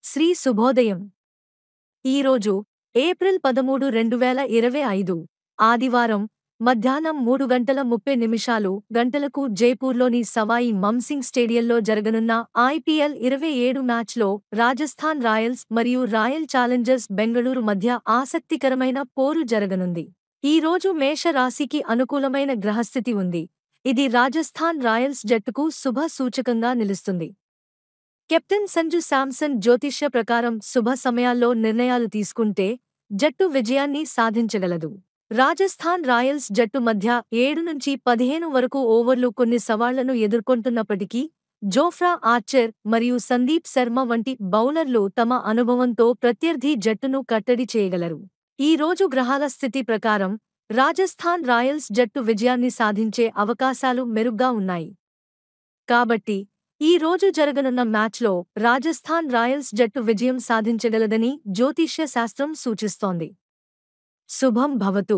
శ్రీ శుభోదయం. ఈరోజు ఏప్రిల్ 13, 2025 ఆదివారం మధ్యాహ్నం 3:30 గంటలకు జైపూర్లోని సవాయి మన్సింగ్ స్టేడియంలో జరగనున్న ఐపీఎల్ 27 మ్యాచ్లో రాజస్థాన్ రాయల్స్ మరియు రాయల్ ఛాలెంజర్స్ బెంగళూరు మధ్య ఆసక్తికరమైన పోరు జరగనుంది. ఈ రోజు మేష రాశికి అనుకూలమైన గ్రహస్థితి ఉంది. ఇది రాజస్థాన్ రాయల్స్ జట్టుకు శుభ సూచకంగా నిలుస్తుంది. కెప్టెన్ సంజు శాంసన్ జ్యోతిష్య ప్రకారం శుభ సమయాల్లో నిర్ణయాలు తీసుకుంటే జట్టు విజయాన్ని సాధించగలదు. రాజస్థాన్ రాయల్స్ జట్టు మధ్య 7 నుంచి 15 వరకు ఓవర్లు కొన్ని సవాళ్లను ఎదుర్కొంటున్నప్పటికీ జోఫ్రా ఆర్చర్ మరియు సందీప్ శర్మ వంటి బౌలర్లు తమ అనుభవంతో ప్రత్యర్థి జట్టును కట్టడి చేయగలరు. ఈ రోజు గ్రహాల స్థితి ప్రకారం రాజస్థాన్ రాయల్స్ జట్టు విజయాన్ని సాధించే అవకాశాలు మెరుగ్గా ఉన్నాయి. కాబట్టి ఈ రోజు జరగనున్న మ్యాచ్లో రాజస్థాన్ రాయల్స్ జట్టు విజయం సాధించగలదని జ్యోతిష్య శాస్త్రం సూచిస్తోంది. శుభం భవతు.